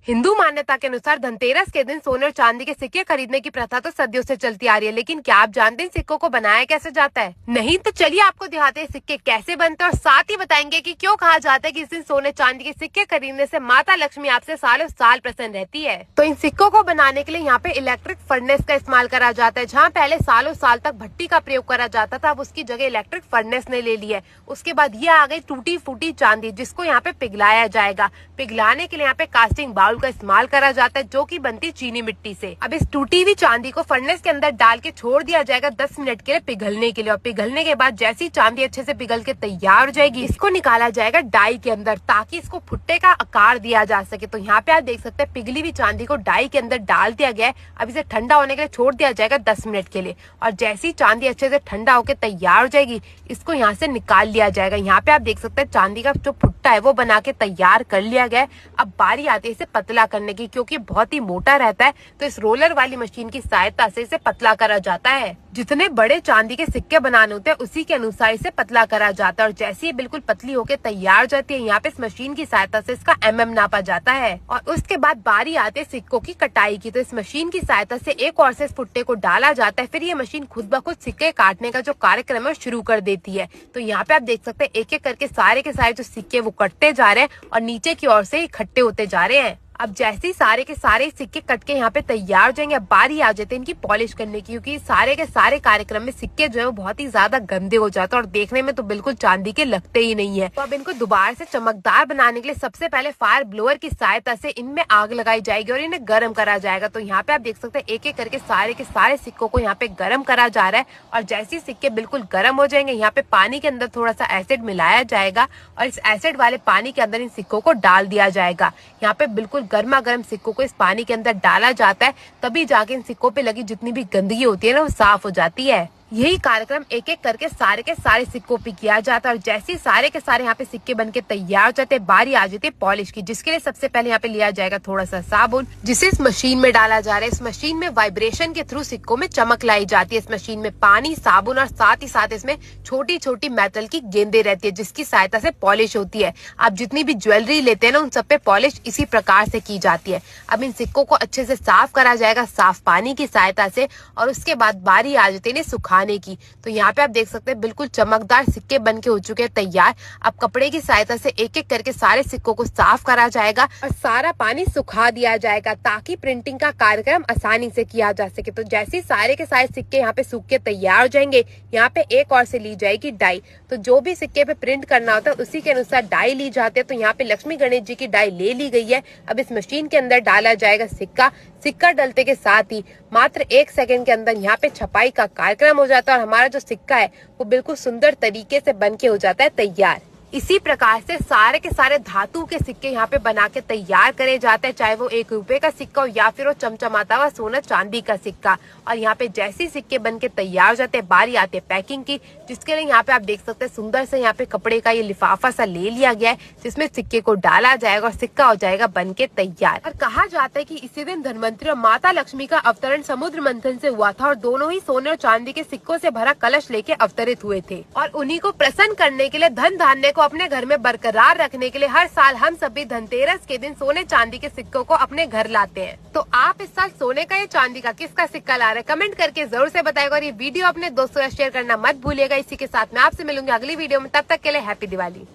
हिंदू मान्यता के अनुसार धनतेरस के दिन सोने और चांदी के सिक्के खरीदने की प्रथा तो सदियों से चलती आ रही है, लेकिन क्या आप जानते हैं सिक्कों को बनाया कैसे जाता है? नहीं तो चलिए आपको दिखाते हैं सिक्के कैसे बनते हैं और साथ ही बताएंगे कि क्यों कहा जाता है कि इस दिन सोने चांदी के सिक्के खरीदने से माता लक्ष्मी आपसे सालों साल प्रसन्न रहती है। तो इन सिक्कों को बनाने के लिए यहाँ पे इलेक्ट्रिक फर्नेस का इस्तेमाल करा जाता है। जहाँ पहले सालों साल तक भट्टी का प्रयोग करा जाता था, अब उसकी जगह इलेक्ट्रिक फर्नेस ने ले ली है। उसके बाद ये आ गई टूटी फूटी चांदी, जिसको यहाँ पे पिघलाया जाएगा। पिघलाने के लिए यहाँ पे कास्टिंग बाउल का इस्तेमाल करा जाता है, जो कि बनती चीनी मिट्टी से। अब इस टूटी हुई चांदी को फर्नेस के अंदर डाल के छोड़ दिया जाएगा 10 मिनट के लिए पिघलने के लिए। और पिघलने के बाद जैसी चांदी अच्छे से पिघल के तैयार हो जाएगी, इसको निकाला जाएगा डाई के अंदर, ताकि इसको भुट्टे का आकार दिया जा सके। तो यहाँ पे आप देख सकते हैं पिघली हुई चांदी को डाई के अंदर डाल दिया गया है। अब इसे ठंडा होने के लिए छोड़ दिया जाएगा 10 मिनट के लिए। और जैसी चांदी अच्छे से ठंडा होकर तैयार हो जाएगी, इसको यहाँ से निकाल लिया जाएगा। यहाँ पे आप देख सकते हैं चांदी का जो भुट्टा है वो बना के तैयार कर लिया गया है। अब बारी आती है इसे पतला करने की, क्योंकि बहुत ही मोटा रहता है, तो इस रोलर वाली मशीन की सहायता से इसे पतला करा जाता है। जितने बड़े चांदी के सिक्के बनाने होते हैं उसी के अनुसार इसे पतला करा जाता है। और जैसे ही बिल्कुल पतली होकर तैयार हो जाती है, यहाँ पे इस मशीन की सहायता से इसका नापा जाता है। और उसके बाद बारी आती है सिक्कों की कटाई की, तो इस मशीन की सहायता से एक और से इस भुट्टे को डाला जाता है। फिर ये मशीन खुद ब खुद सिक्के काटने का जो कार्यक्रम है शुरू कर देती है। तो यहाँ पे आप देख सकते हैं एक एक करके सारे के सारे जो सिक्के वो कटते जा रहे हैं और नीचे की ओर से इकट्ठे होते जा रहे हैं। अब जैसे ही सारे के सारे सिक्के कट के यहाँ पे तैयार हो जाएंगे, अब बारी आ जाती है इनकी पॉलिश करने की, क्योंकि सारे के सारे कार्यक्रम में सिक्के जो है वो बहुत ही ज्यादा गंदे हो जाते हैं और देखने में तो बिल्कुल चांदी के लगते ही नहीं है। तो अब इनको दोबारा से चमकदार बनाने के लिए सबसे पहले फायर ब्लोअर की सहायता से इनमें आग लगाई जाएगी और इन्हें गर्म करा जाएगा। तो यहाँ पे आप देख सकते हैं एक एक करके सारे के सारे सिक्कों को यहाँ पे गर्म करा जा रहा है। और जैसे ही सिक्के बिल्कुल गर्म हो जाएंगे, यहाँ पे पानी के अंदर थोड़ा सा एसिड मिलाया जाएगा और इस एसिड वाले पानी के अंदर इन सिक्कों को डाल दिया जाएगा। यहाँ पे बिल्कुल गर्मा गर्म सिक्कों को इस पानी के अंदर डाला जाता है, तभी जाके इन सिक्कों पे लगी जितनी भी गंदगी होती है ना वो साफ हो जाती है। यही कार्यक्रम एक एक करके सारे के सारे सिक्कों पे किया जाता है। और जैसे ही सारे के सारे यहाँ पे सिक्के बनके तैयार हो जाते हैं, बारी आ जाती है पॉलिश की, जिसके लिए सबसे पहले यहाँ पे लिया जाएगा थोड़ा सा साबुन, जिसे इस मशीन में डाला जा रहा है। इस मशीन में वाइब्रेशन के थ्रू सिक्कों में चमक लाई जाती है। इस मशीन में पानी, साबुन और साथ ही साथ इसमें छोटी छोटी मेटल की गेंदें रहती है, जिसकी सहायता से पॉलिश होती है। आप जितनी भी ज्वेलरी लेते हैं ना, उन सब पे पॉलिश इसी प्रकार से की जाती है। अब इन सिक्कों को अच्छे से साफ करा जाएगा साफ पानी की सहायता से, और उसके बाद बारी आ जाती है इन्हें सुखाने की। तो यहाँ पे आप देख सकते हैं बिल्कुल चमकदार सिक्के बनके हो चुके हैं तैयार। अब कपड़े की सहायता से एक एक करके सारे सिक्कों को साफ करा जाएगा और सारा पानी सुखा दिया जाएगा, ताकि प्रिंटिंग का कार्यक्रम आसानी से किया जा सके। तो जैसे ही सारे के सारे सिक्के यहाँ पे सूख के तैयार हो जाएंगे, यहाँ पे एक और से ली जाएगी डाई। तो जो भी सिक्के पे प्रिंट करना होता है उसी के अनुसार डाई ली जाती है। तो यहाँ पे लक्ष्मी गणेश जी की डाई ले ली गई है। अब इस मशीन के अंदर डाला जाएगा सिक्का। सिक्का डलते के साथ ही मात्र 1 सेकंड के अंदर यहाँ पे छपाई का कार्यक्रम हो जाता है और हमारा जो सिक्का है वो बिल्कुल सुंदर तरीके से बनके हो जाता है तैयार। इसी प्रकार से सारे के सारे धातु के सिक्के यहाँ पे बना के तैयार करे जाते हैं, चाहे वो 1 रुपए का सिक्का हो या फिर वो चमचमाता हुआ सोना चांदी का सिक्का। और यहाँ पे जैसे सिक्के बन के तैयार हो जाते हैं, बारी आती है पैकिंग की, जिसके लिए यहाँ पे आप देख सकते हैं सुंदर से यहाँ पे कपड़े का ये लिफाफा सा ले लिया गया है, जिसमें सिक्के को डाला जाएगा और सिक्का हो जाएगा बन के तैयार। और कहा जाता है कि इसी दिन धनवंतरी और माता लक्ष्मी का अवतरण समुद्र मंथन से हुआ था और दोनों ही सोने और चांदी के सिक्कों से भरा कलश लेके अवतरित हुए थे। और उन्हीं को प्रसन्न करने के लिए, धन धान्य को अपने घर में बरकरार रखने के लिए हर साल हम सभी धनतेरस के दिन सोने चांदी के सिक्कों को अपने घर लाते हैं। तो आप इस साल सोने का या चांदी का किसका सिक्का ला रहे हैं, कमेंट करके जरूर से बताएगा। और ये वीडियो अपने दोस्तों से शेयर करना मत भूलिएगा। इसी के साथ मैं आपसे मिलूंगी अगली वीडियो में, तब तक के लिए हैप्पी दिवाली।